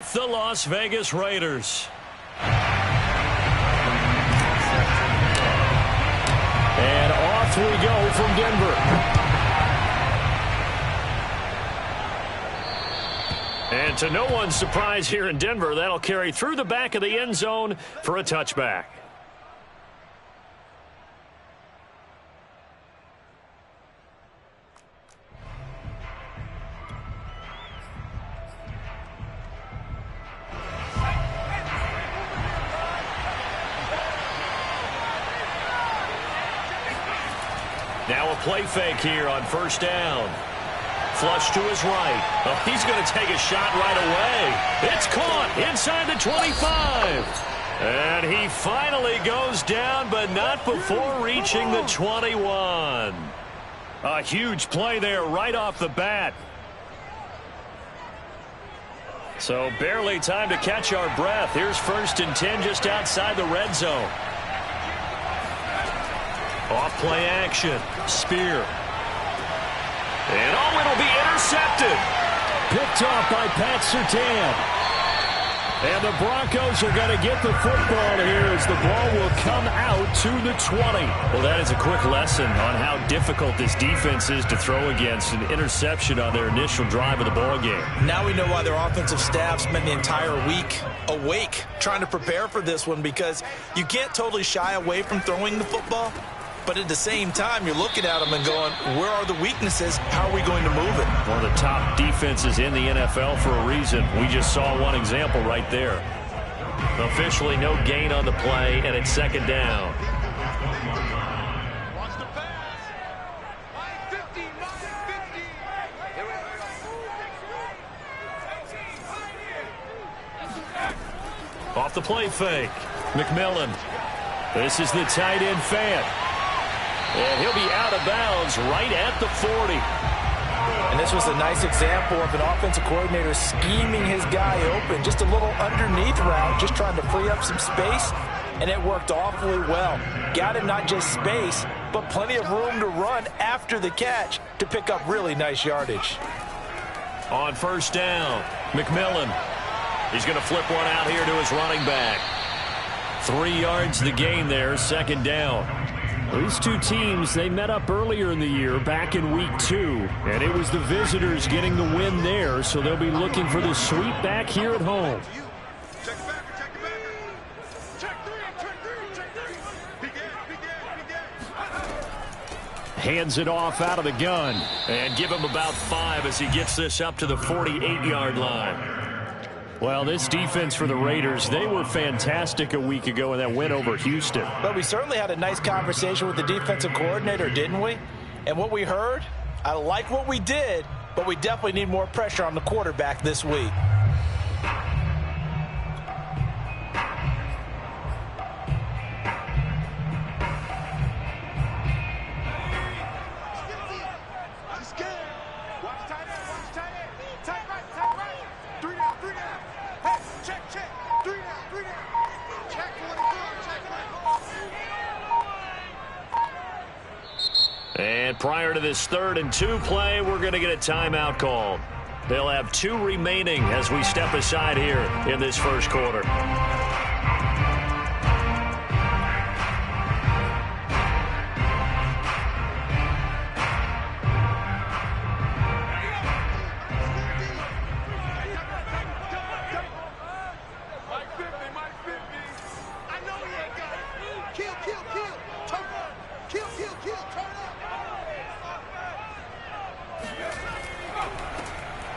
with the Las Vegas Raiders. And off we go from Denver. And to no one's surprise here in Denver, that'll carry through the back of the end zone for a touchback. Now a play fake here on first down. Flush to his right. Oh, he's going to take a shot right away. It's caught inside the 25. And he finally goes down, but not before reaching the 21. A huge play there right off the bat. So barely time to catch our breath. Here's 1st and 10 just outside the red zone. Off play action. Spear. And oh, it'll be intercepted. Picked off by Pat Surtain. And the Broncos are going to get the football here as the ball will come out to the 20. Well, that is a quick lesson on how difficult this defense is to throw against an interception on their initial drive of the ball game. Now we know why their offensive staff spent the entire week awake trying to prepare for this one, because you can't totally shy away from throwing the football. But at the same time, you're looking at them and going, where are the weaknesses? How are we going to move it? One of the top defenses in the NFL for a reason. We just saw one example right there. Officially no gain on the play, and it's 2nd down. Off the play fake. McMillan. This is the tight end fan. And he'll be out of bounds right at the 40. And this was a nice example of an offensive coordinator scheming his guy open. Just a little underneath route, just trying to free up some space. And it worked awfully well. Got him not just space, but plenty of room to run after the catch to pick up really nice yardage. On 1st down, McMillan. He's going to flip one out here to his running back. 3 yards the gain there, 2nd down. These two teams, they met up earlier in the year, back in week 2. And it was the visitors getting the win there, so they'll be looking for the sweep back here at home. Hands it off out of the gun. And give him about 5 as he gets this up to the 48-yard line. Well, this defense for the Raiders, they were fantastic a week ago in that win over Houston. But we certainly had a nice conversation with the defensive coordinator, didn't we? And what we heard, I like what we did, but we definitely need more pressure on the quarterback this week. And prior to this 3rd and 2 play, we're going to get a timeout called. They'll have 2 remaining as we step aside here in this 1st quarter.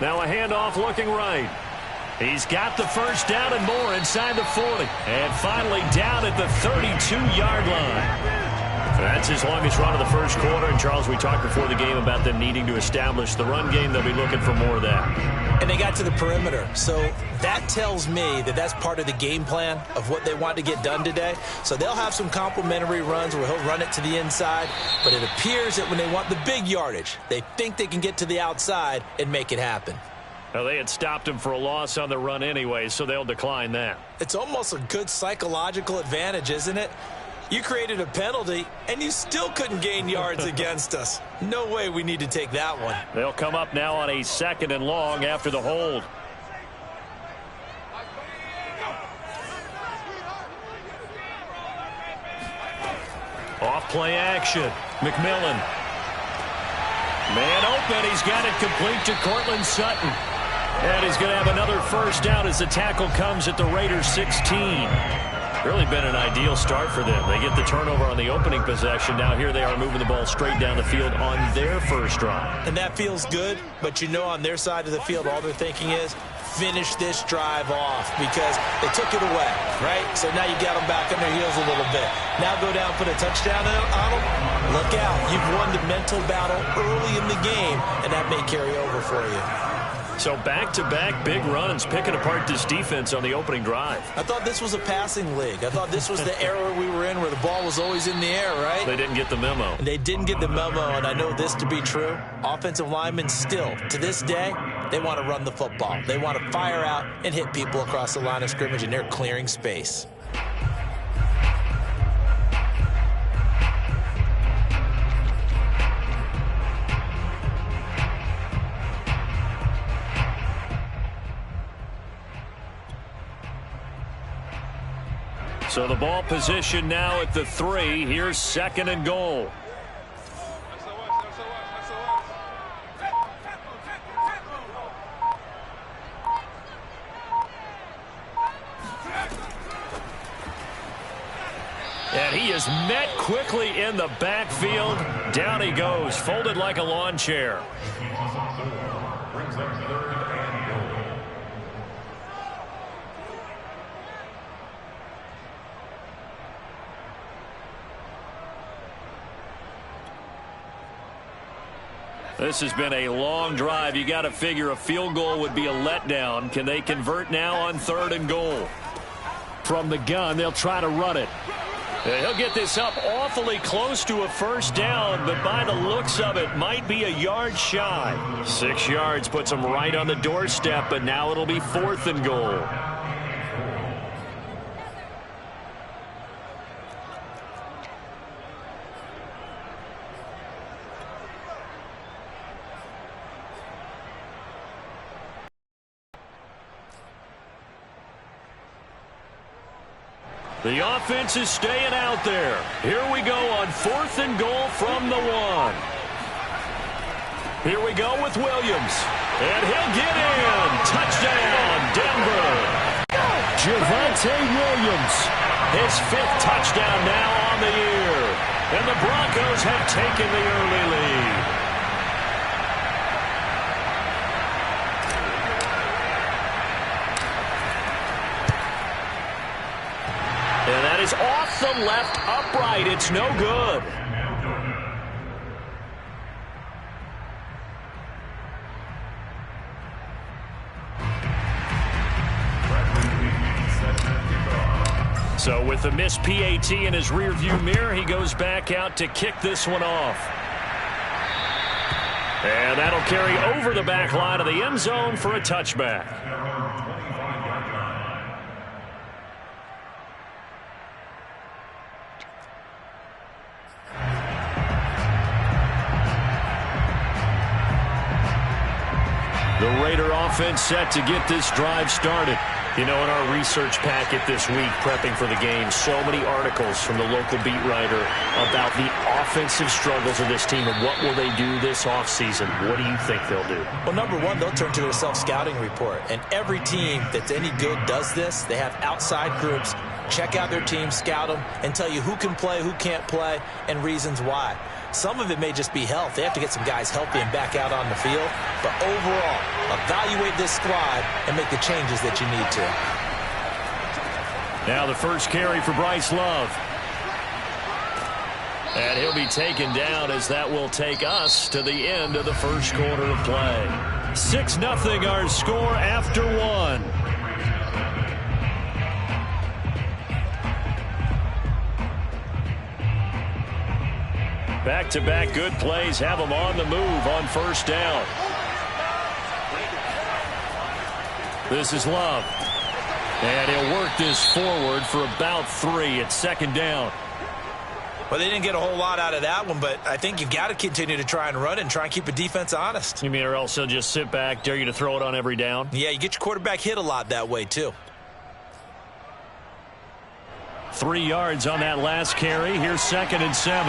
Now a handoff looking right. He's got the 1st down and more inside the 40. And finally down at the 32-yard line. That's his longest run of the 1st quarter. And, Charles, we talked before the game about them needing to establish the run game. They'll be looking for more of that. And they got to the perimeter. So that tells me that that's part of the game plan of what they want to get done today. So they'll have some complementary runs where he'll run it to the inside. But it appears that when they want the big yardage, they think they can get to the outside and make it happen. Now, they had stopped him for a loss on the run anyway, so they'll decline that. It's almost a good psychological advantage, isn't it? You created a penalty, and you still couldn't gain yards against us. No way we need to take that one. They'll come up now on a 2nd and long after the hold. Play action. McMillan. Man open. He's got it complete to Cortland Sutton. And he's going to have another first down as the tackle comes at the Raiders' 16. Really been an ideal start for them. They get the turnover on the opening possession. Now here they are moving the ball straight down the field on their first drive. And that feels good, but you know on their side of the field all they're thinking is finish this drive off because they took it away, right? So now you got them back on their heels a little bit. Now go down, put a touchdown on them. Look out. You've won the mental battle early in the game, and that may carry over for you. So back-to-back big runs, picking apart this defense on the opening drive. I thought this was a passing league. I thought this was the era we were in where the ball was always in the air, right? They didn't get the memo. They didn't get the memo, and I know this to be true. Offensive linemen still, to this day, they want to run the football. They want to fire out and hit people across the line of scrimmage, and they're clearing space. So the ball position now at the 3. Here's 2nd and goal. And he is met quickly in the backfield. Down he goes, folded like a lawn chair. This has been a long drive. You got to figure a field goal would be a letdown. Can they convert now on 3rd and goal? From the gun, they'll try to run it. He'll get this up awfully close to a first down, but by the looks of it, might be a yard shy. 6 yards puts him right on the doorstep, but now it'll be 4th and goal. The offense is staying out there. Here we go on 4th and goal from the 1. Here we go with Williams. And he'll get in. Touchdown, Denver. Javonte Williams. His 5th touchdown now on the year. And the Broncos have taken the early lead. And that is off the left upright. It's no good. So with the missed PAT in his rearview mirror, he goes back out to kick this one off. And that'll carry over the back line of the end zone for a touchback. The Raider offense set to get this drive started. You know, in our research packet this week, prepping for the game, so many articles from the local beat writer about the offensive struggles of this team and what will they do this offseason. What do you think they'll do? Well, number one, they'll turn to their self-scouting report. And every team that's any good does this. They have outside groups. Check out their team, scout them, and tell you who can play, who can't play, and reasons why. Some of it may just be health. They have to get some guys healthy and back out on the field. But overall, evaluate this squad and make the changes that you need to. Now the first carry for Bryce Love. And he'll be taken down as that will take us to the end of the first quarter of play. 6-0 our score after 1. Back-to-back good plays have them on the move on first down. This is Love. And he'll work this forward for about 3 at 2nd down. Well, they didn't get a whole lot out of that one, but I think you've got to continue to try and run it and try and keep the defense honest. You mean or else they'll just sit back, dare you to throw it on every down? Yeah, you get your quarterback hit a lot that way, too. 3 yards on that last carry. Here's 2nd and 7.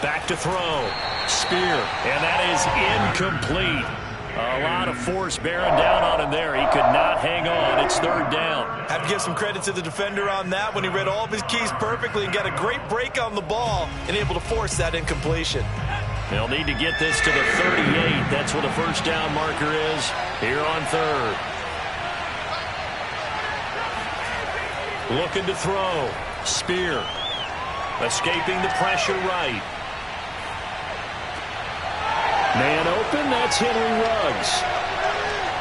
Back to throw. Spear. And that is incomplete. A lot of force bearing down on him there. He could not hang on. It's 3rd down. Have to give some credit to the defender on that when he read all of his keys perfectly and got a great break on the ball and able to force that incompletion. They'll need to get this to the 38. That's where the first down marker is here on 3rd. Looking to throw. Spear. Escaping the pressure right. Man open, that's Henry Ruggs.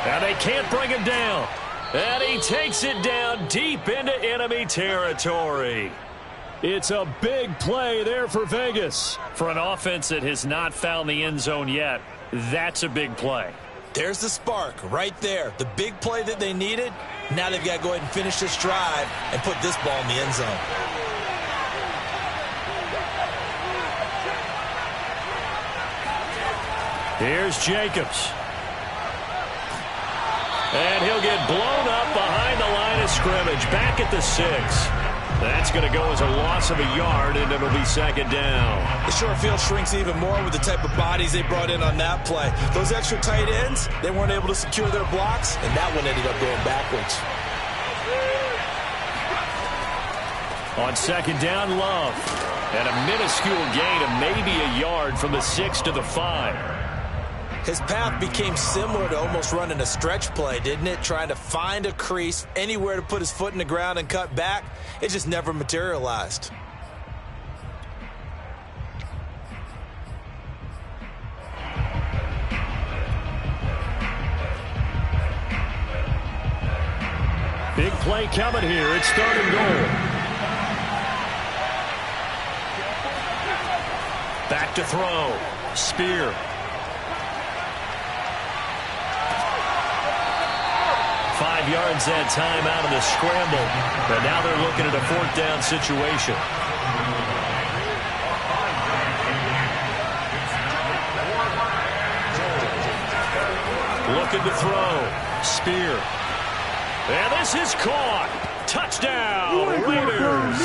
And they can't bring him down. And he takes it down deep into enemy territory. It's a big play there for Vegas. For an offense that has not found the end zone yet, that's a big play. There's the spark right there. The big play that they needed. Now they've got to go ahead and finish this drive and put this ball in the end zone. Here's Jacobs. And he'll get blown up behind the line of scrimmage. Back at the 6. That's going to go as a loss of a yard, and it'll be 2nd down. The short field shrinks even more with the type of bodies they brought in on that play. Those extra tight ends, they weren't able to secure their blocks, and that one ended up going backwards. On 2nd down, Love. And a minuscule gain of maybe a yard from the 6 to the 5. His path became similar to almost running a stretch play, didn't it? Trying to find a crease, anywhere to put his foot in the ground and cut back. It just never materialized. Big play coming here. It's 3rd and goal. Back to throw. Spear. 5 yards that time out of the scramble. But now they're looking at a 4th down situation. Looking to throw. Spear. And this is caught. Touchdown, Raiders.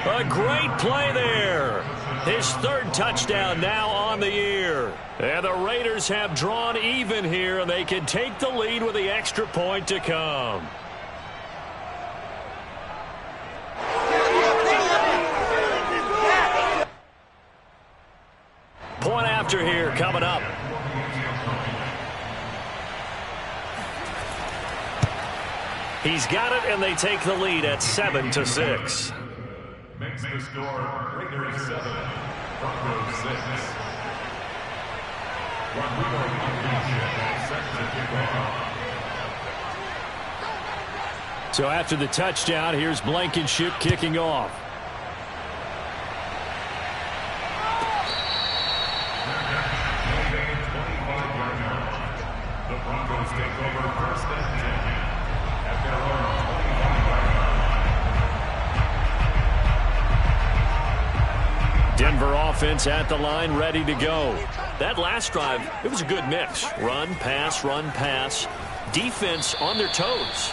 A great play there. His 3rd touchdown now on the year. And the Raiders have drawn even here, and they can take the lead with the extra point to come. Point after here coming up. He's got it, and they take the lead at 7-6. Makes the score Raiders 7, Broncos 6. So after the touchdown, here's Blankenship kicking off. The Broncos take over 1st and 10 at their own 25-yard line. Denver offense at the line, ready to go. That last drive, it was a good mix. Run, pass, defense on their toes.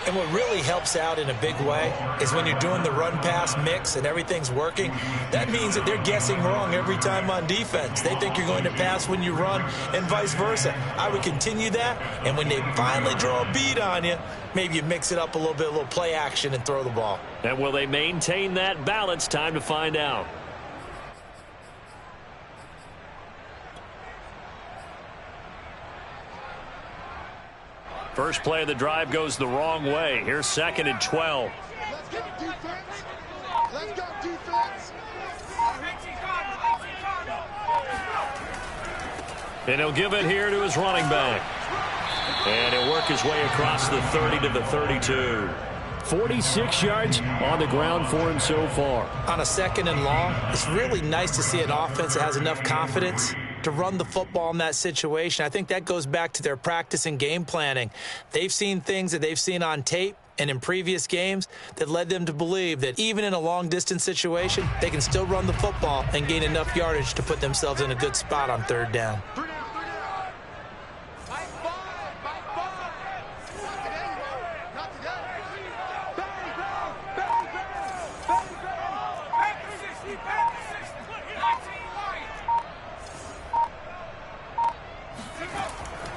And what really helps out in a big way is when you're doing the run-pass mix and everything's working, that means that they're guessing wrong every time on defense. They think you're going to pass when you run and vice versa. I would continue that, and when they finally draw a bead on you, maybe you mix it up a little bit, a little play action, and throw the ball. And will they maintain that balance? Time to find out. First play of the drive goes the wrong way. Here's 2nd and 12. Let's go defense. Let's go defense. And he'll give it here to his running back. And he'll work his way across the 30 to the 32. 46 yards on the ground for him so far. On a 2nd and long, it's really nice to see an offense that has enough confidence to run the football in that situation. I think that goes back to their practice and game planning. They've seen things that they've seen on tape and in previous games that led them to believe that even in a long-distance situation, they can still run the football and gain enough yardage to put themselves in a good spot on 3rd down.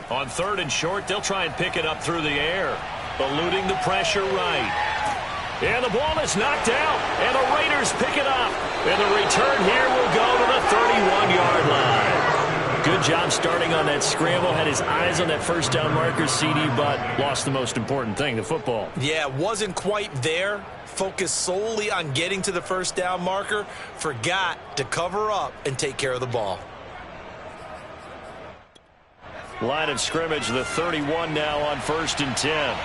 On 3rd and short, they'll try and pick it up through the air. Eluding the pressure right. And the ball is knocked out. And the Raiders pick it up. And the return here will go to the 31-yard line. Good job starting on that scramble. Had his eyes on that first down marker, CD, but lost the most important thing, the football. Yeah, wasn't quite there. Focused solely on getting to the first down marker. Forgot to cover up and take care of the ball. Line of scrimmage, the 31 now on 1st and 10.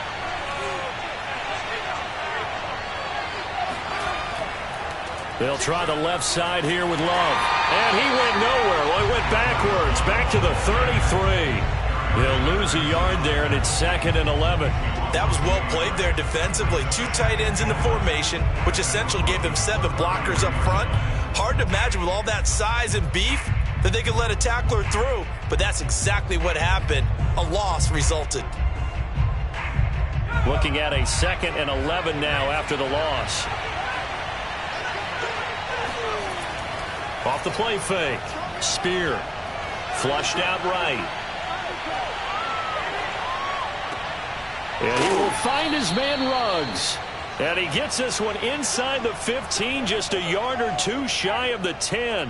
They'll try the left side here with Love. And he went nowhere. Well, he went backwards, back to the 33. They'll lose a yard there, and it's 2nd and 11. That was well played there defensively. 2 tight ends in the formation, which essentially gave them 7 blockers up front. Hard to imagine with all that size and beef that they could let a tackler through. But that's exactly what happened. A loss resulted. Looking at a 2nd and 11 now after the loss. Off the play fake. Spear. Flushed out right. And he will find his man Ruggs. And he gets this one inside the 15, just a yard or 2 shy of the 10.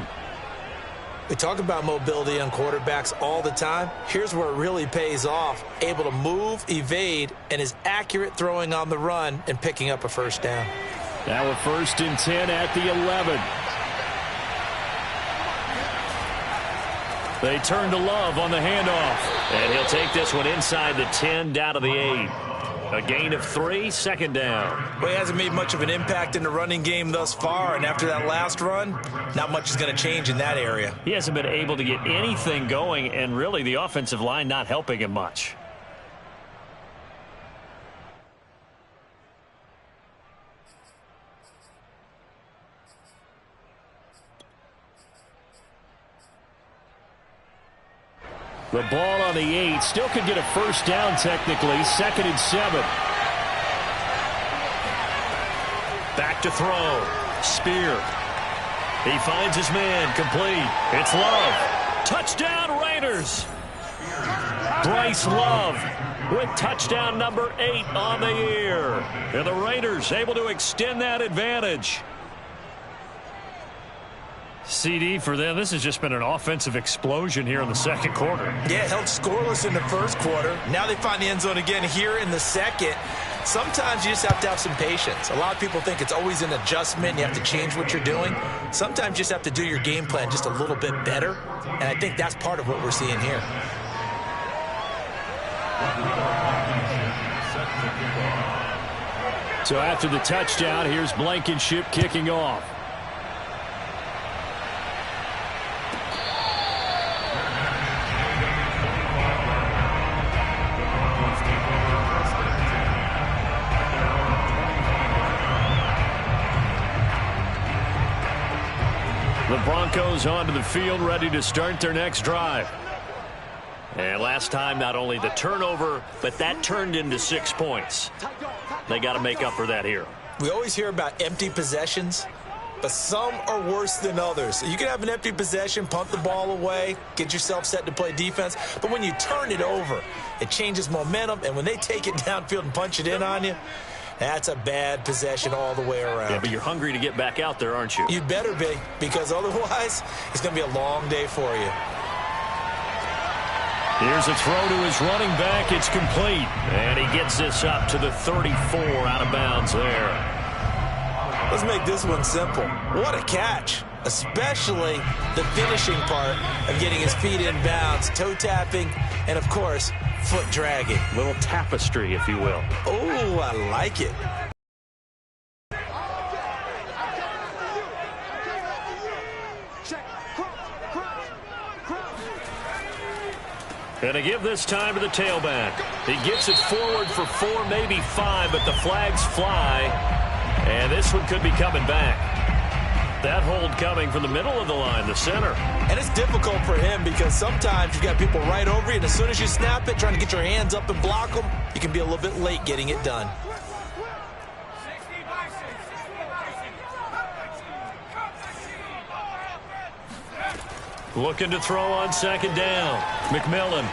We talk about mobility on quarterbacks all the time. Here's where it really pays off. Able to move, evade, and is accurate throwing on the run and picking up a first down. Now we're 1st and 10 at the 11. They turn to Love on the handoff. And he'll take this one inside the 10, down to the 8. A gain of 3, 2nd down. Well, he hasn't made much of an impact in the running game thus far, and after that last run, not much is going to change in that area. He hasn't been able to get anything going, and really the offensive line not helping him much. The ball on the 8. Still could get a first down technically. 2nd and 7. Back to throw. Spear. He finds his man. Complete. It's Love. Touchdown Raiders. Bryce Love with touchdown number 8 on the year. And the Raiders able to extend that advantage. CD for them, this has just been an offensive explosion here in the 2nd quarter. Yeah, held scoreless in the 1st quarter. Now they find the end zone again here in the 2nd. Sometimes you just have to have some patience. A lot of people think it's always an adjustment. You have to change what you're doing. Sometimes you just have to do your game plan just a little bit better. And I think that's part of what we're seeing here. So after the touchdown, here's Blankenship kicking off. The Broncos onto the field, ready to start their next drive. And last time, not only the turnover, but that turned into 6 points. They got to make up for that here. We always hear about empty possessions, but some are worse than others. So you can have an empty possession, punt the ball away, get yourself set to play defense. But when you turn it over, it changes momentum. And when they take it downfield and punch it in on you, that's a bad possession all the way around. Yeah, but you're hungry to get back out there, aren't you? You better be, because otherwise it's going to be a long day for you. Here's a throw to his running back. It's complete. And he gets this up to the 34 out of bounds there. Let's make this one simple. What a catch, especially the finishing part of getting his feet in bounds, toe tapping, and, of course, foot dragging. Little tapestry, if you will. Oh, I like it. And to give this time to the tailback. He gets it forward for 4, maybe 5, but the flags fly. And this one could be coming back. That hold coming from the middle of the line, the center. And it's difficult for him because sometimes you've got people right over you, and as soon as you snap it, trying to get your hands up and block them, you can be a little bit late getting it done. Looking to throw on second down. McMillan.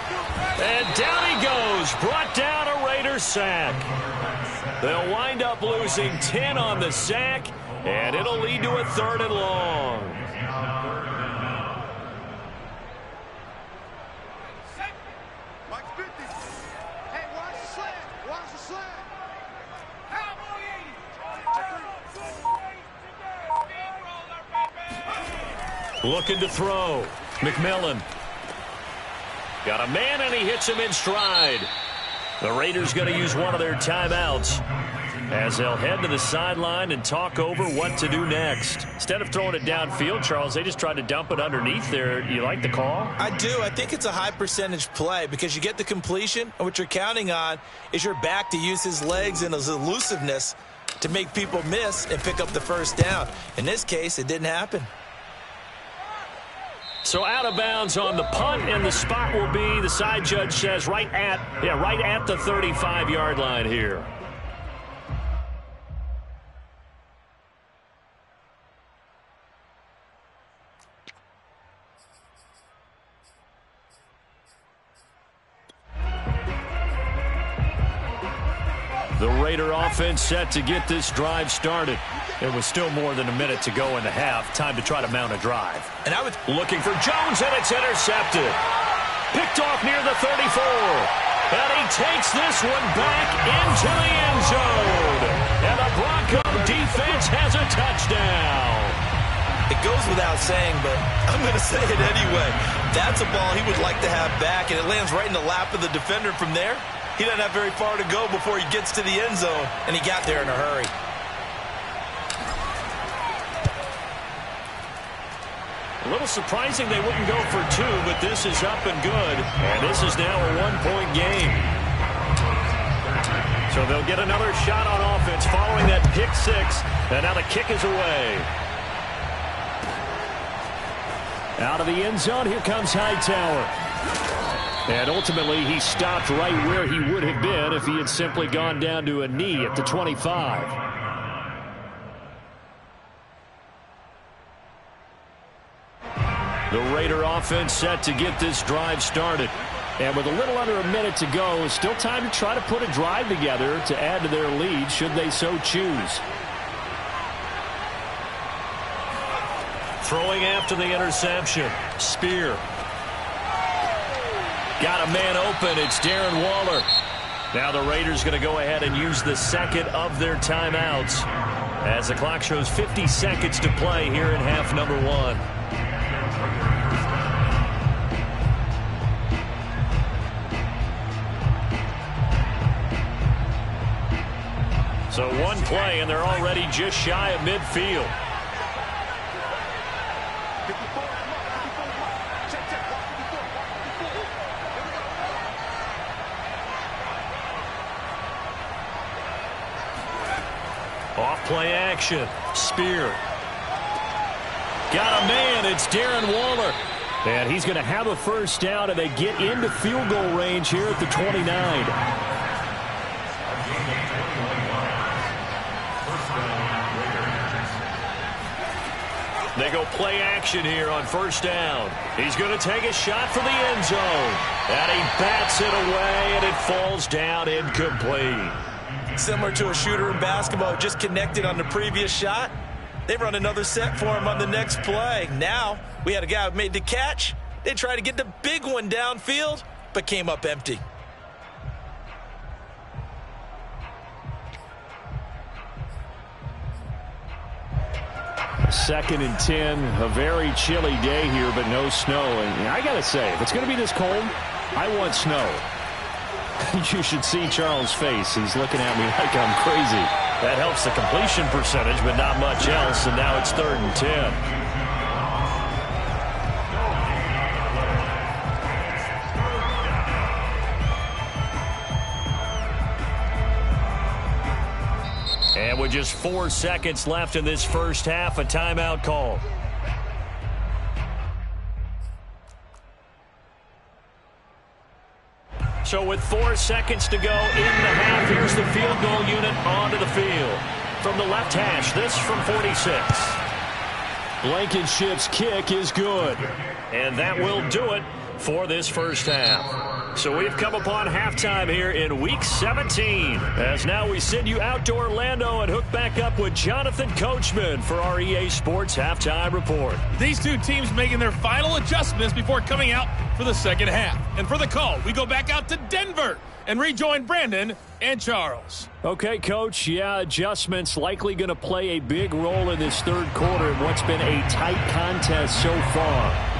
And down he goes. Brought down a Raiders sack. They'll wind up losing 10 on the sack, and it'll lead to a 3rd and long. Hey, watch the slant. Watch the slant. Looking to throw. McMillan. Got a man, and he hits him in stride. The Raiders going to use one of their timeouts as they'll head to the sideline and talk over what to do next. Instead of throwing it downfield, Charles, they just tried to dump it underneath there. You like the call? I do. I think it's a high percentage play because you get the completion, and what you're counting on is your back to use his legs and his elusiveness to make people miss and pick up the first down. In this case, it didn't happen. So out of bounds on the punt, and the spot will be, the side judge says, right at the 35-yard line here. The Raider offense set to get this drive started. It was still more than a minute to go in the half. Time to try to mount a drive. And I was looking for Jones, and it's intercepted. Picked off near the 34. And he takes this one back into the end zone. And the Bronco defense has a touchdown. It goes without saying, but I'm going to say it anyway. That's a ball he would like to have back, and it lands right in the lap of the defender from there. He doesn't have very far to go before he gets to the end zone, and he got there in a hurry. A little surprising they wouldn't go for 2, but this is up and good. And this is now a 1-point game. So they'll get another shot on offense following that pick 6. And now the kick is away. Out of the end zone, here comes Hightower. And ultimately, he stopped right where he would have been if he had simply gone down to a knee at the 25. The Raider offense set to get this drive started. And with a little under a minute to go, still time to try to put a drive together to add to their lead should they so choose. Throwing after the interception. Spear. Got a man open. It's Darren Waller. Now the Raiders going to go ahead and use the second of their timeouts as the clock shows 50 seconds to play here in half number 1. So one play, and they're already just shy of midfield. Off-play action. Spear. Got a man. It's Darren Waller. And he's going to have a first down, and they get into field goal range here at the 29. They go play action here on first down. He's going to take a shot for the end zone. And he bats it away, and it falls down incomplete. Similar to a shooter in basketball, just connected on the previous shot. They run another set for him on the next play. Now, we had a guy who made the catch. They tried to get the big one downfield, but came up empty. Second and 10, a very chilly day here, but no snow. And I got to say, if it's going to be this cold, I want snow. You should see Charles' face. He's looking at me like I'm crazy. That helps the completion percentage, but not much else. And now it's 3rd and 10. And with just 4 seconds left in this first half, a timeout call. So with 4 seconds to go in the half, here's the field goal unit onto the field. From the left hash, this from 46. Blankenship's kick is good. And that will do it for this first half. So we've come upon halftime here in Week 17. As now we send you out to Orlando and hook back up with Jonathan Coachman for our EA Sports Halftime Report. These two teams making their final adjustments before coming out for the second half. And for the call, we go back out to Denver and rejoin Brandon and Charles. Okay, Coach. Yeah, adjustments likely going to play a big role in this third quarter in what's been a tight contest so far.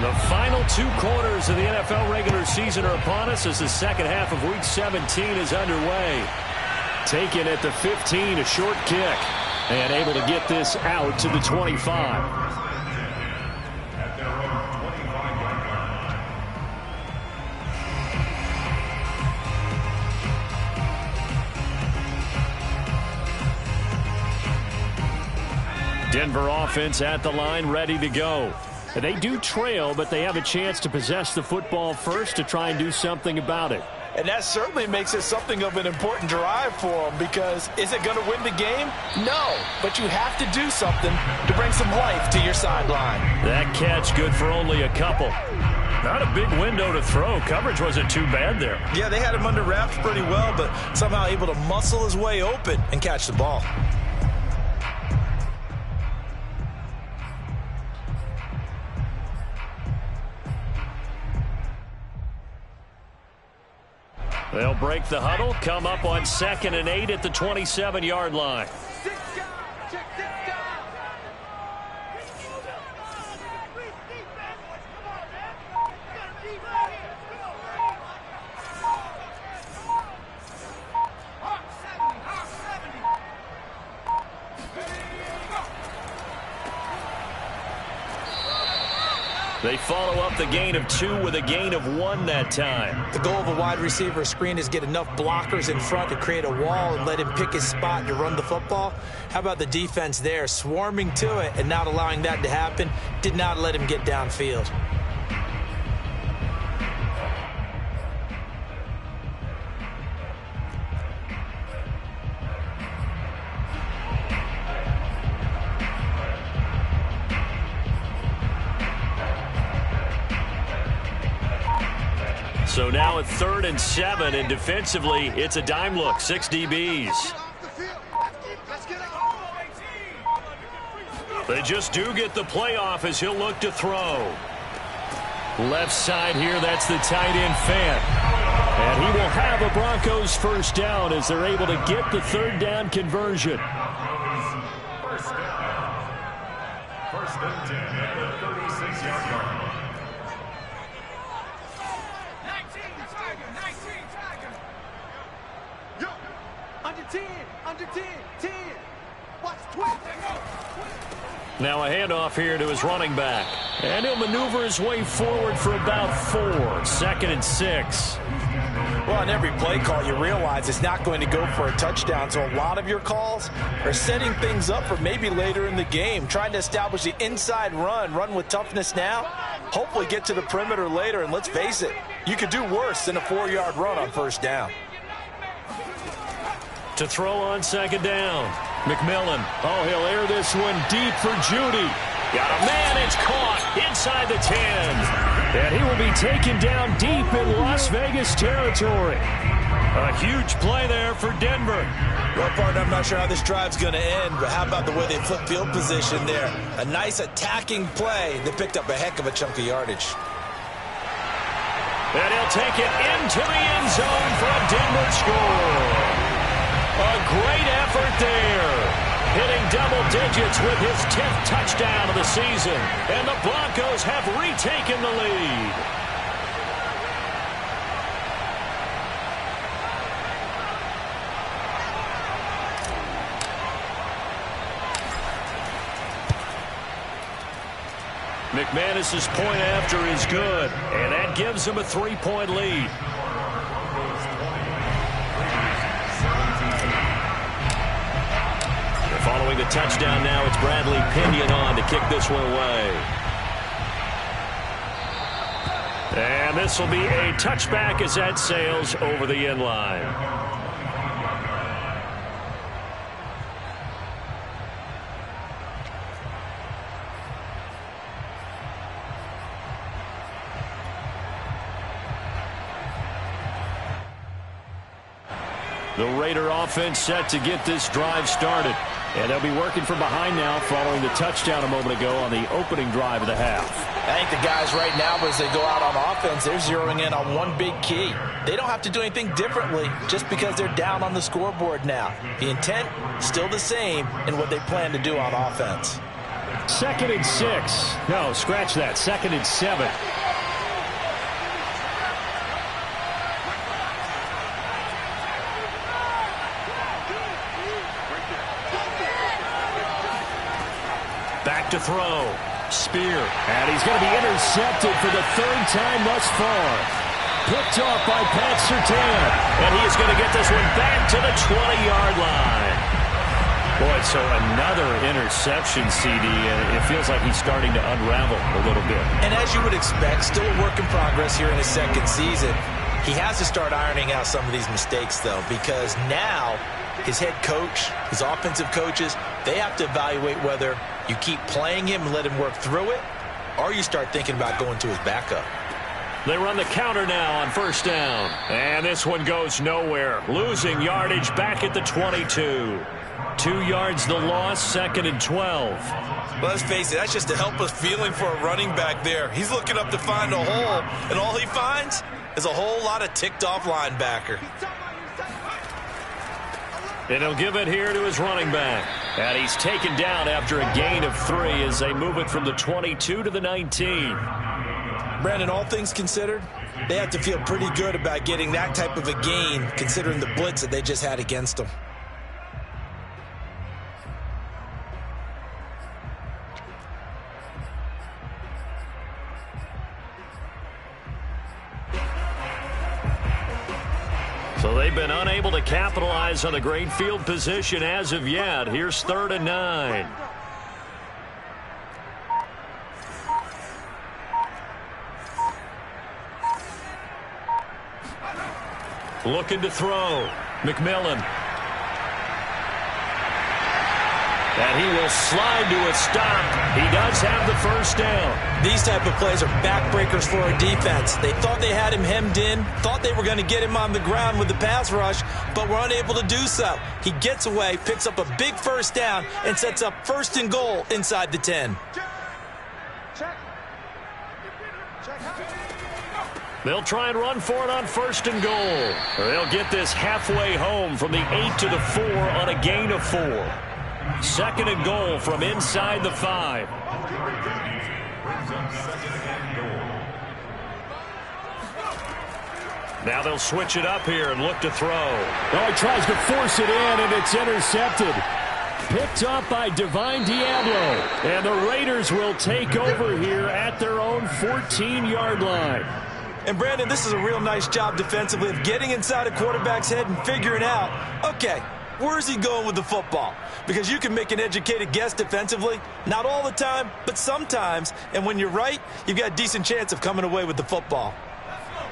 The final 2 quarters of the NFL regular season are upon us as the second half of Week 17 is underway. Taken at the 15, a short kick, and able to get this out to the 25. Denver offense at the line, ready to go. They do trail, but they have a chance to possess the football first to try and do something about it. And that certainly makes it something of an important drive for them, because is it going to win the game? No, but you have to do something to bring some life to your sideline. That catch good for only a couple. Not a big window to throw. Coverage wasn't too bad there. Yeah, they had him under wraps pretty well, but somehow able to muscle his way open and catch the ball. They'll break the huddle, come up on 2nd and 8 at the 27-yard line. They follow up the gain of 2 with a gain of 1 that time. The goal of a wide receiver screen is get enough blockers in front to create a wall and let him pick his spot to run the football. How about the defense there, swarming to it and not allowing that to happen? Did not let him get downfield. So now at 3rd and 7, and defensively, it's a dime look, 6 DBs. They just do get the playoff as he'll look to throw. Left side here, that's the tight end Fant. And he will have a Broncos first down as they're able to get the 3rd down conversion. First and 10 at the 36-yard line. Under 10, 10. Watch twist. Now a handoff here to his running back. And he'll maneuver his way forward for about 4. 2nd and 6. Well, on every play call, you realize it's not going to go for a touchdown. So a lot of your calls are setting things up for maybe later in the game, trying to establish the inside run with toughness now, hopefully get to the perimeter later. And let's face it, you could do worse than a 4-yard run on first down. To throw on 2nd down. McMillan. Oh, he'll air this one deep for Judy. Got a man. It's caught inside the 10. And he will be taken down deep in Las Vegas territory. A huge play there for Denver. Well, partner, I'm not sure how this drive's going to end, but how about the way they flip field position there? A nice attacking play that picked up a heck of a chunk of yardage. And he'll take it into the end zone for a Denver score. A great effort there. Hitting double digits with his 10th touchdown of the season. And the Broncos have retaken the lead. McManus's point after is good. And that gives him a 3-point lead. Following the touchdown now, it's Bradley Pinion on to kick this one away. And this will be a touchback as that sails over the end line. The Raider offense set to get this drive started. And they'll be working from behind now following the touchdown a moment ago on the opening drive of the half. I think the guys right now, as they go out on offense, they're zeroing in on one big key. They don't have to do anything differently just because they're down on the scoreboard now. The intent, still the same in what they plan to do on offense. 2nd and 6. No, scratch that. 2nd and 7. Back to throw. Spear. And he's going to be intercepted for the 3rd time thus far. Picked off by Pat Surtain. And he is going to get this one back to the 20-yard line. Boy, so another interception, CD, and it feels like he's starting to unravel a little bit. And as you would expect, still a work in progress here in his 2nd season. He has to start ironing out some of these mistakes, though, because now his head coach, his offensive coaches, they have to evaluate whether you keep playing him and let him work through it, or you start thinking about going to his backup. They run the counter now on 1st down. And this one goes nowhere. Losing yardage back at the 22. 2 yards the loss, 2nd and 12. Well, let's face it, that's just a helpless feeling for a running back there. He's looking up to find a hole, and all he finds is a whole lot of ticked-off linebacker. And he'll give it here to his running back. And he's taken down after a gain of 3 as they move it from the 22 to the 19. Brandon, all things considered, they have to feel pretty good about getting that type of a gain considering the blitz that they just had against them. So they've been unable to capitalize on the great field position as of yet. Here's 3rd and 9. Looking to throw. McMillan. And he will slide to a stop. He does have the 1st down. These type of plays are backbreakers for a defense. They thought they had him hemmed in, thought they were going to get him on the ground with the pass rush, but were unable to do so. He gets away, picks up a big 1st down, and sets up 1st and goal inside the 10. They'll try and run for it on 1st and goal. They'll get this halfway home from the 8 to the 4 on a gain of 4. 2nd and goal from inside the 5. Now they'll switch it up here and look to throw. Oh, he tries to force it in, and it's intercepted. Picked up by Divine Diablo. And the Raiders will take over here at their own 14-yard line. And, Brandon, this is a real nice job defensively of getting inside a quarterback's head and figuring out, okay, where's he going with the football? Because you can make an educated guess defensively. Not all the time, but sometimes. And when you're right, you've got a decent chance of coming away with the football.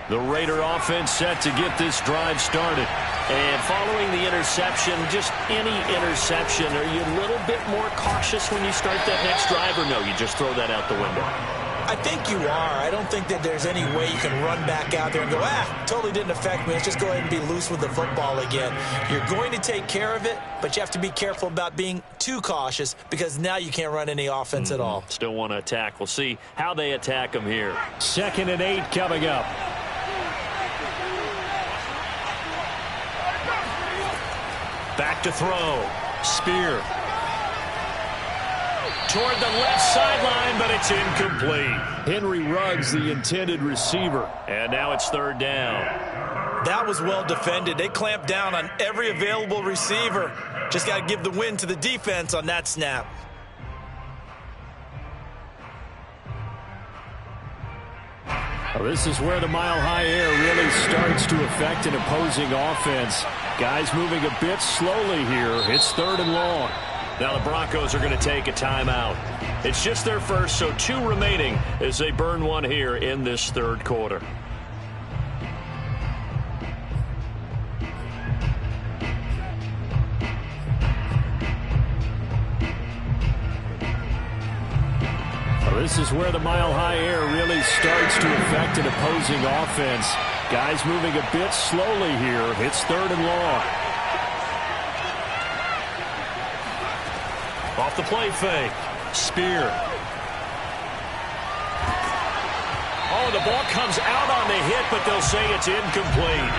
The Raider offense set to get this drive started. And following the interception, just any interception, are you a little bit more cautious when you start that next drive, or no, you just throw that out the window? I think you are. I don't think that there's any way you can run back out there and go, totally didn't affect me. Let's just go ahead and be loose with the football again. You're going to take care of it, but you have to be careful about being too cautious because now you can't run any offense at all. Still want to attack. We'll see how they attack them here. 2nd and 8 coming up. Back to throw. Spear. Toward the left sideline, but it's incomplete. Henry Ruggs, the intended receiver. And now it's 3rd down. That was well defended. They clamped down on every available receiver. Just got to give the win to the defense on that snap. Well, this is where the mile-high air really starts to affect an opposing offense. Guys moving a bit slowly here. It's 3rd and long. Now the Broncos are going to take a timeout. It's just their first, so 2 remaining as they burn one here in this 3rd quarter. Well, this is where the mile-high air really starts to affect an opposing offense. Guys moving a bit slowly here. It's 3rd and long. Off the play fake. Spear. Oh, the ball comes out on the hit, but they'll say it's incomplete.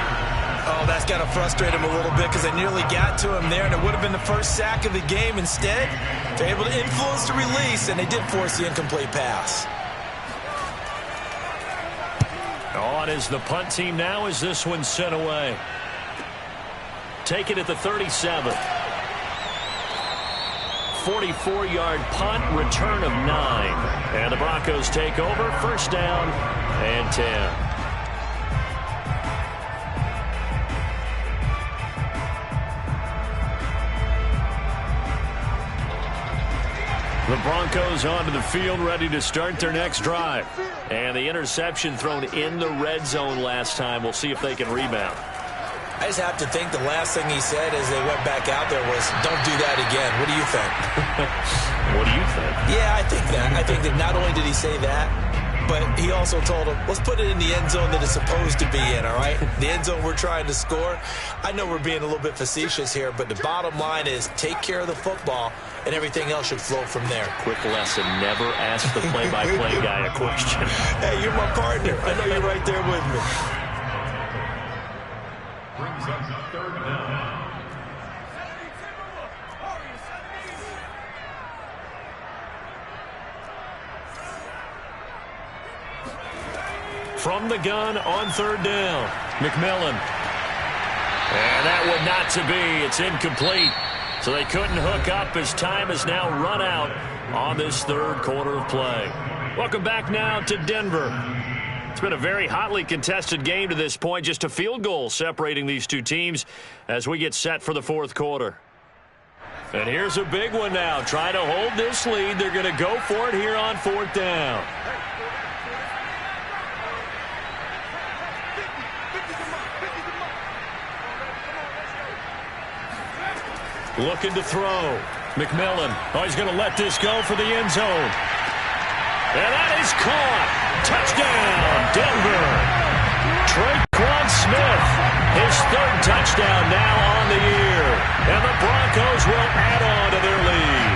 Oh, that's got to frustrate him a little bit because they nearly got to him there, and it would have been the first sack of the game. Instead, they're able to influence the release, and they did force the incomplete pass. On is the punt team now as this one's sent away. Take it at the 37. 44-yard punt, return of 9. And the Broncos take over, first down and 10. The Broncos onto the field, ready to start their next drive. And the interception thrown in the red zone last time. We'll see if they can rebound. I just have to think the last thing he said as they went back out there was, don't do that again. What do you think? What do you think? Yeah, I think that. I think that not only did he say that, but he also told him, let's put it in the end zone that it's supposed to be in, all right? The end zone we're trying to score. I know we're being a little bit facetious here, but the bottom line is take care of the football, and everything else should flow from there. Quick lesson, never ask the play-by-play guy a question. Hey, you're my partner. I know you're right there with me. Brings up third down. From the gun on third down, McMillan. And that one not to be. It's incomplete. So they couldn't hook up as time has now run out on this third quarter of play. Welcome back now to Denver. It's been a very hotly contested game to this point. Just a field goal separating these two teams as we get set for the fourth quarter. And here's a big one now. Trying to hold this lead. They're going to go for it here on fourth down. Looking to throw. McMillan. Oh, he's going to let this go for the end zone. And that is caught. Touchdown, Denver. Traquan Smith, his third touchdown now on the year. And the Broncos will add on to their lead.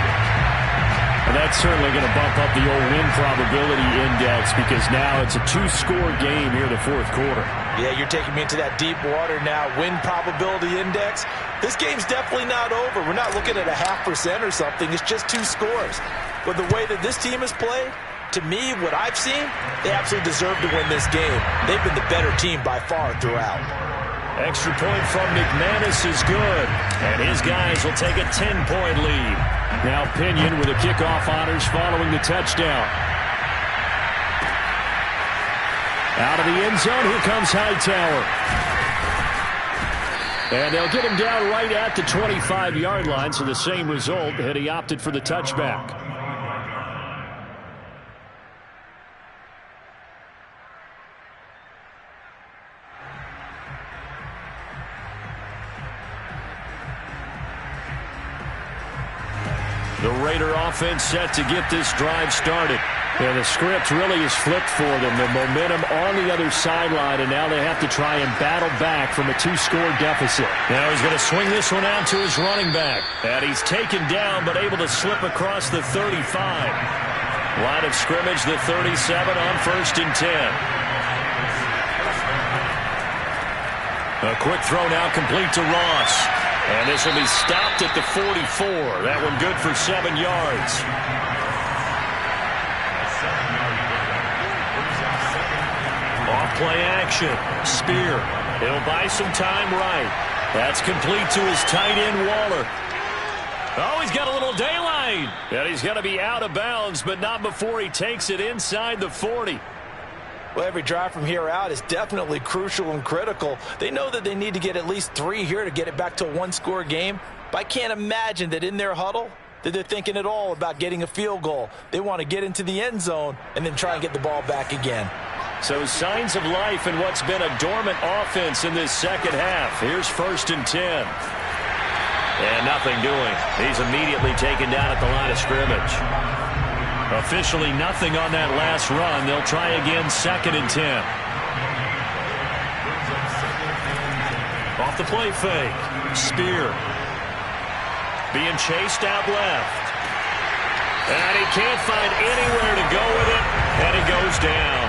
And that's certainly going to bump up the old win probability index because now it's a two-score game here in the fourth quarter. Yeah, you're taking me into that deep water now. Win probability index. This game's definitely not over. We're not looking at a 0.5% or something. It's just two scores. But the way that this team has played, to me, what I've seen, they absolutely deserve to win this game. They've been the better team by far throughout. Extra point from McManus is good. And his guys will take a 10-point lead. Now Pinion with the kickoff honors following the touchdown. Out of the end zone, here comes Hightower. And they'll get him down right at the 25-yard line, so the same result, and he opted for the touchback. The Raider offense set to get this drive started. And the script really is flipped for them. The momentum on the other sideline, and now they have to try and battle back from a two-score deficit. Now he's going to swing this one out to his running back. And he's taken down, but able to slip across the 35. Line of scrimmage, the 37 on 1st and 10. A quick throw now complete to Ross. And this will be stopped at the 44. That one good for 7 yards. Off play action. Spear. He'll buy some time right. That's complete to his tight end, Waller. Oh, he's got a little daylight. And he's going to be out of bounds, but not before he takes it inside the 40. Well, every drive from here out is definitely crucial and critical. They know that they need to get at least 3 here to get it back to a one-score game. But I can't imagine that in their huddle that they're thinking at all about getting a field goal. They want to get into the end zone and then try and get the ball back again. So signs of life in what's been a dormant offense in this second half. Here's 1st and 10. And nothing doing. He's immediately taken down at the line of scrimmage. Officially nothing on that last run. They'll try again 2nd and 10. Off the play fake. Spear. Being chased out left. And he can't find anywhere to go with it, and he goes down.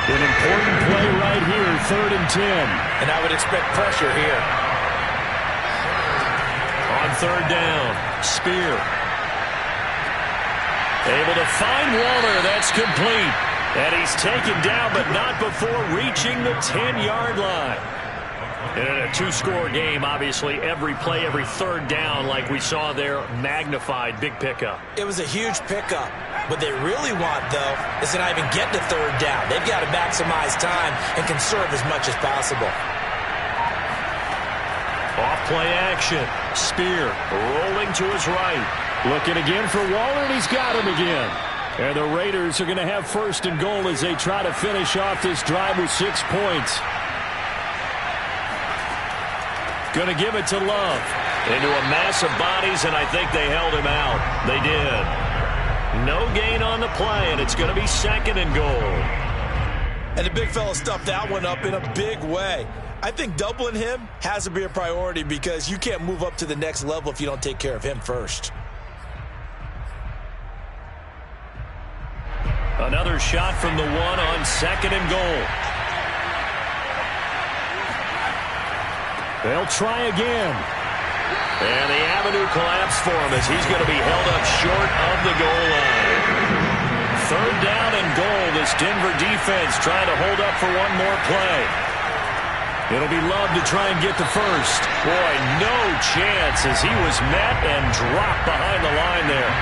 An important play right here, 3rd and 10. And I would expect pressure here. On 3rd down, Spear. Able to find Waller. That's complete. And he's taken down, but not before reaching the 10-yard line. And in a 2-score game, obviously, every play, every 3rd down, like we saw there, magnified. Big pickup. It was a huge pickup. What they really want, though, is to not even get to 3rd down. They've got to maximize time and conserve as much as possible. Off-play action. Spear rolling to his right. Looking again for Waller, and he's got him again. And the Raiders are going to have 1st and goal as they try to finish off this drive with 6 points. Going to give it to Love. Into a mass of bodies, and I think they held him out. They did. No gain on the play, and it's going to be 2nd and goal. And the big fella stuffed that one up in a big way. I think doubling him has to be a priority because you can't move up to the next level if you don't take care of him first. Another shot from the 1 on 2nd and goal. They'll try again. And the avenue collapsed for him as he's going to be held up short of the goal line. 3rd down and goal. This Denver defense trying to hold up for one more play. It'll be Love to try and get the first. Boy, no chance as he was met and dropped behind the line there.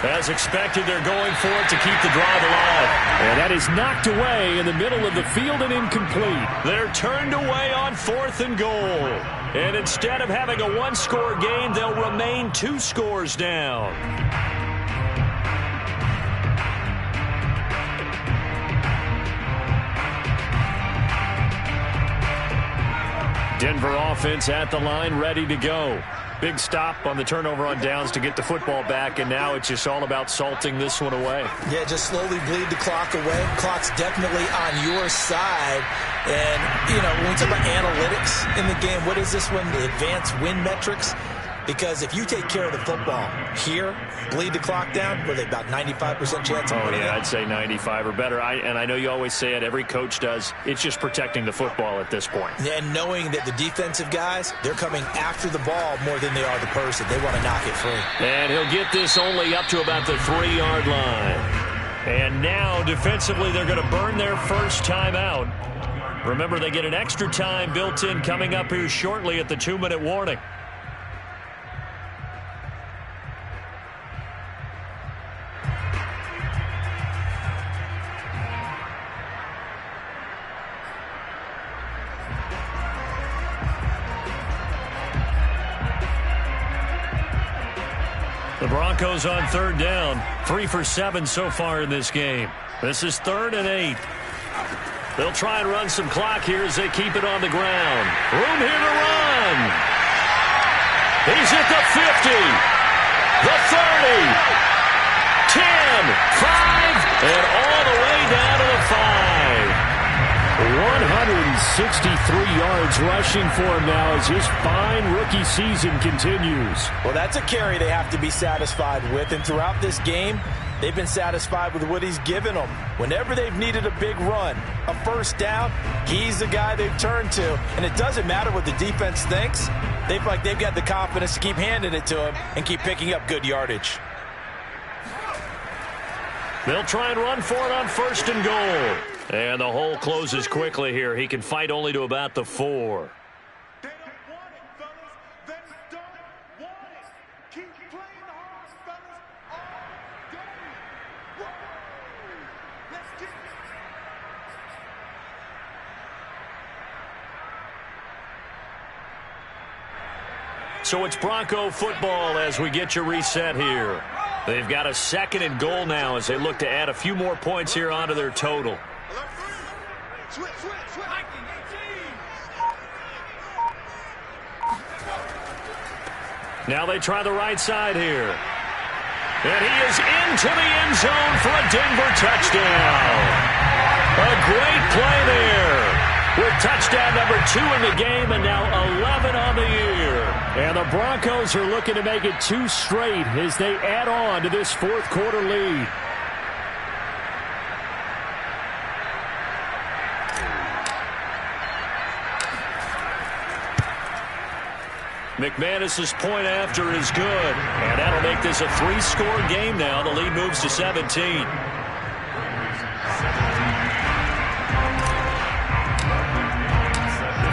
As expected, they're going for it to keep the drive alive. And that is knocked away in the middle of the field and incomplete. They're turned away on 4th and goal. And instead of having a 1-score game, they'll remain 2 scores down. Denver offense at the line, ready to go. Big stop on the turnover on downs to get the football back, and now it's just all about salting this one away. Yeah, just slowly bleed the clock away. Clock's definitely on your side. And, you know, when we talk about analytics in the game, what is this one? The advanced win metrics? Because if you take care of the football here, bleed the clock down, with about 95% chance of winning. I'd say 95 or better. And I know you always say it, every coach does. It's just protecting the football at this point. And knowing that the defensive guys, they're coming after the ball more than they are the person. They want to knock it free. And he'll get this only up to about the 3-yard line. And now, defensively, they're going to burn their first timeout. Remember, they get an extra time built in coming up here shortly at the 2-minute warning. The Broncos on 3rd down. 3 for 7 so far in this game. This is 3rd and 8. They'll try and run some clock here as they keep it on the ground. Room here to run. He's at the 50, the 30, 10, 5, and all the way down to the 5. 163 yards rushing for him now as his fine rookie season continues. Well, that's a carry they have to be satisfied with, and throughout this game, they've been satisfied with what he's given them. Whenever they've needed a big run, a first down, he's the guy they've turned to. And it doesn't matter what the defense thinks. They feel like they've got the confidence to keep handing it to him and keep picking up good yardage. They'll try and run for it on 1st and goal. And the hole closes quickly here. He can fight only to about the 4. They don't want it, fellas. They don't want it. Keep playing hard, fellas. All day. Whoa. Let's get it. So it's Bronco football as we get you reset here. They've got a 2nd and goal now as they look to add a few more points here onto their total. Switch, switch, switch. Now they try the right side here. And he is into the end zone for a Denver touchdown. A great play there. with touchdown number 2 in the game and now 11 on the year. And the Broncos are looking to make it 2 straight as they add on to this fourth quarter lead. McManus's point after is good, and that'll make this a 3-score game now. The lead moves to 17.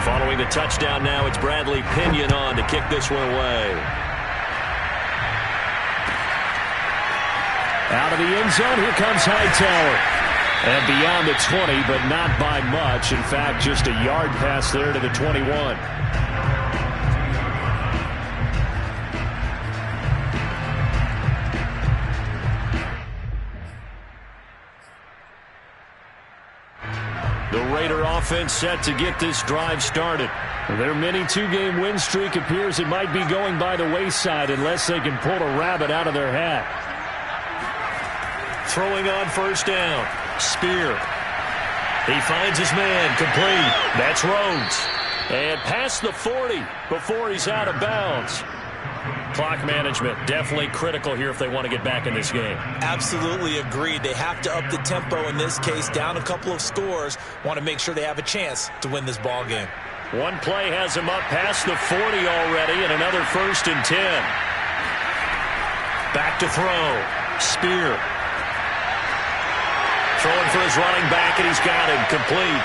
Following the touchdown now, it's Bradley Pinion on to kick this one away. Out of the end zone, here comes Hightower. And beyond the 20, but not by much. In fact, just a yard pass there to the 21. The Raider offense set to get this drive started. Their mini 2-game win streak appears it might be going by the wayside unless they can pull a rabbit out of their hat. Throwing on first down. Spear. He finds his man. Complete. That's Rhodes. And past the 40 before he's out of bounds. Clock management definitely critical here if they want to get back in this game. Absolutely agreed. They have to up the tempo in this case, down a couple of scores. Want to make sure they have a chance to win this ball game. One play has him up past the 40 already, and another 1st and 10. Back to throw. Spear. Throwing for his running back, and he's got him complete.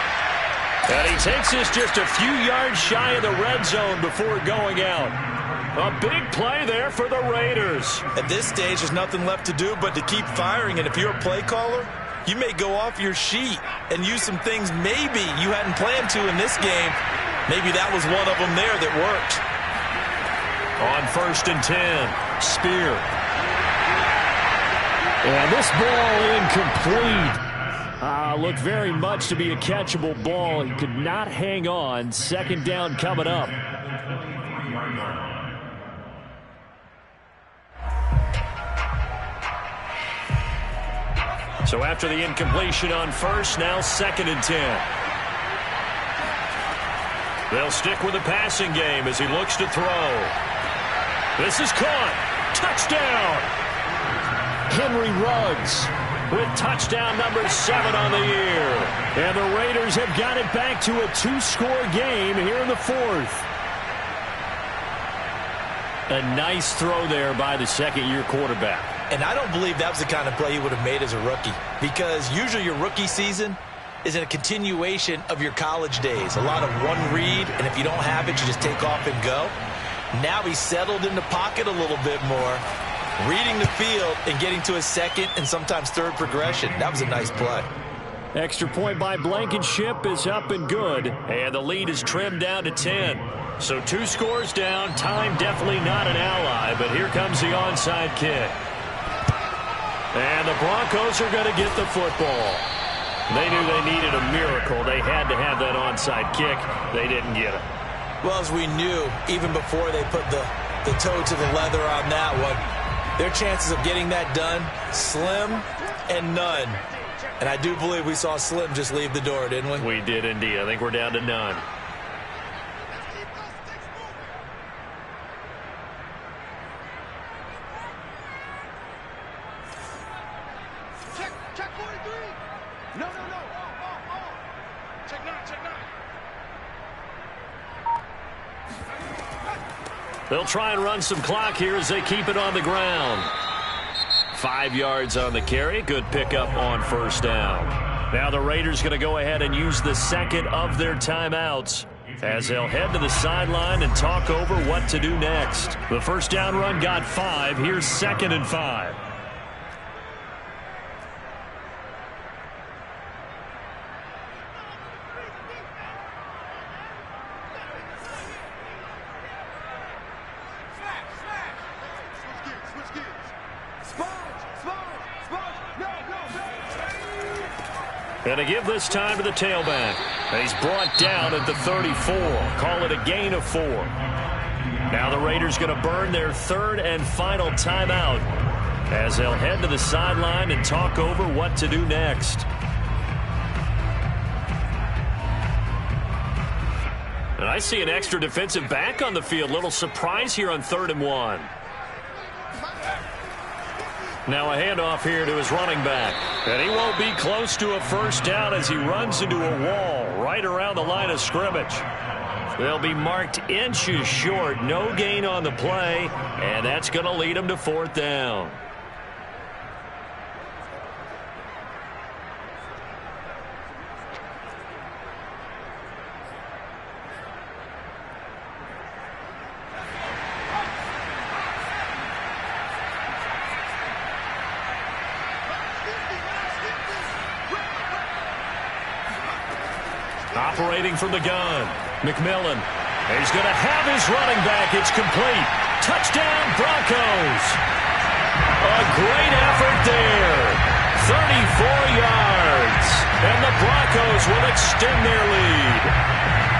And he takes this just a few yards shy of the red zone before going out. A big play there for the Raiders. At this stage, there's nothing left to do but to keep firing. And if you're a play caller, you may go off your sheet and use some things maybe you hadn't planned to in this game. Maybe that was one of them there that worked. On 1st and 10, Spear. And this ball incomplete. Looked very much to be a catchable ball. He could not hang on. 2nd down coming up. So after the incompletion on 1st, now 2nd and 10. They'll stick with the passing game as he looks to throw. This is caught. Touchdown. Henry Ruggs with touchdown number 7 on the year. And the Raiders have got it back to a 2-score game here in the 4th. A nice throw there by the second-year quarterback. And I don't believe that was the kind of play he would have made as a rookie, because usually your rookie season is a continuation of your college days. A lot of one read, and if you don't have it, you just take off and go. Now he's settled in the pocket a little bit more, reading the field and getting to his 2nd and sometimes 3rd progression. That was a nice play. Extra point by Blankenship is up and good, and the lead is trimmed down to 10. So 2 scores down, time definitely not an ally, but here comes the onside kick. And the Broncos are going to get the football. They knew they needed a miracle. They had to have that onside kick. They didn't get it. Well, as we knew, even before they put the toe to the leather on that one, their chances of getting that done, slim and none. And I do believe we saw Slim just leave the door, didn't we? We did indeed. I think we're down to none. Check 43. No. Check 9. They'll try and run some clock here as they keep it on the ground. 5 yards on the carry. Good pickup on 1st down. Now the Raiders going to go ahead and use the 2nd of their timeouts as they'll head to the sideline and talk over what to do next. The 1st down run got 5. Here's 2nd and 5. And to give this time to the tailback. And he's brought down at the 34. Call it a gain of 4. Now the Raiders going to burn their 3rd and final timeout as they'll head to the sideline and talk over what to do next. I see an extra defensive back on the field. Little surprise here on 3rd and 1. Now a handoff here to his running back. And he won't be close to a first down as he runs into a wall right around the line of scrimmage. They'll be marked inches short. No gain on the play, and that's going to lead him to 4th down. Operating from the gun, McMillan. He's going to have his running back. It's complete. Touchdown, Broncos. A great effort there. 34 yards. And the Broncos will extend their lead.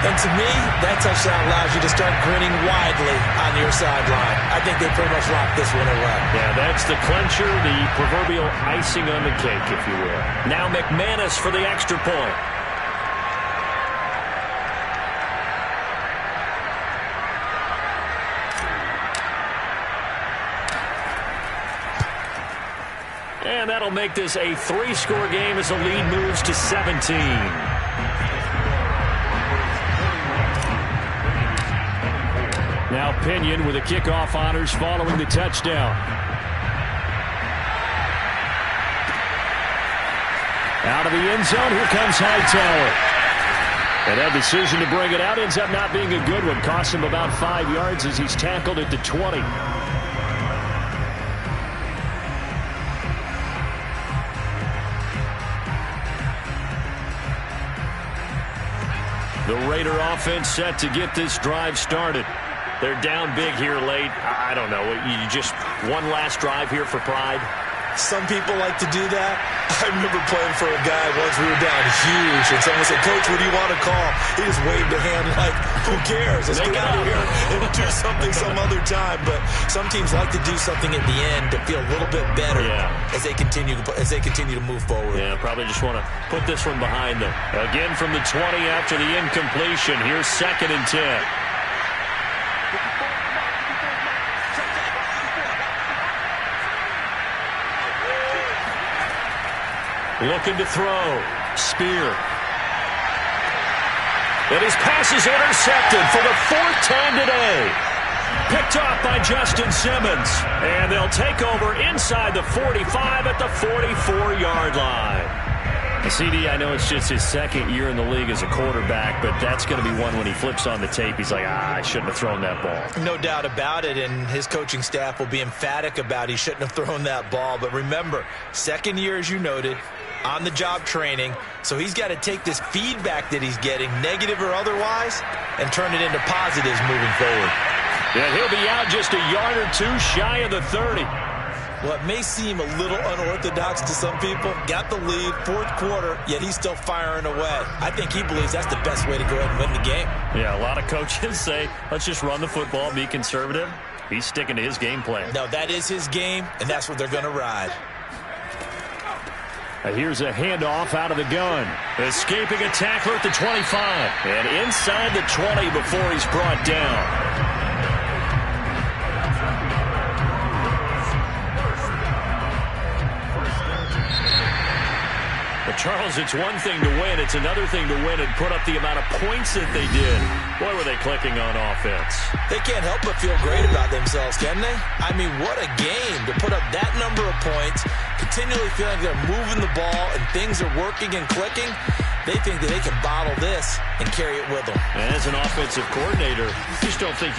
And to me, that touchdown allows you to start grinning widely on your sideline. I think they pretty much locked this one away. Yeah, that's the clincher, the proverbial icing on the cake, if you will. Now McManus for the extra point. And that'll make this a 3-score game as the lead moves to 17. Now Pinion with the kickoff honors following the touchdown. Out of the end zone, here comes Hightower. And that decision to bring it out ends up not being a good one. Costs him about 5 yards as he's tackled at the 20. The Raider offense set to get this drive started. They're down big here late. I don't know. You just one last drive here for pride? Some people like to do that. I remember playing for a guy once. We were down huge, and someone said, "Coach, what do you want to call?" He just waved a hand like, "Who cares? Let's get out of here and do something some other time." But some teams like to do something at the end to feel a little bit better as they continue to move forward. Yeah, probably just want to put this one behind them. Again from the 20 after the incompletion. Here's 2nd and 10. Looking to throw. Spear. And his pass is intercepted for the 4th time today. Picked off by Justin Simmons. And they'll take over inside the 45 at the 44-yard line. CD, I know it's just his 2nd year in the league as a quarterback, but that's going to be one when he flips on the tape. He's like, I shouldn't have thrown that ball. No doubt about it, and his coaching staff will be emphatic about he shouldn't have thrown that ball. But remember, 2nd year, as you noted, on-the-job training, so he's got to take this feedback that he's getting, negative or otherwise, and turn it into positives moving forward. Yeah, he'll be out just a yard or two shy of the 30. Well, it may seem a little unorthodox to some people. Got the lead, 4th quarter, yet he's still firing away. I think he believes that's the best way to go ahead and win the game. Yeah, a lot of coaches say, let's just run the football, be conservative. He's sticking to his game plan. No, that is his game, and that's what they're going to ride. Here's a handoff out of the gun. Escaping a tackler at the 25. And inside the 20 before he's brought down. But Charles, it's one thing to win. It's another thing to win and put up the amount of points that they did. Boy, were they clicking on offense. They can't help but feel great about themselves, can they? I mean, what a game to put up that number of points, continually feeling like they're moving the ball and things are working and clicking. They think that they can bottle this and carry it with them. And as an offensive coordinator, you just don't think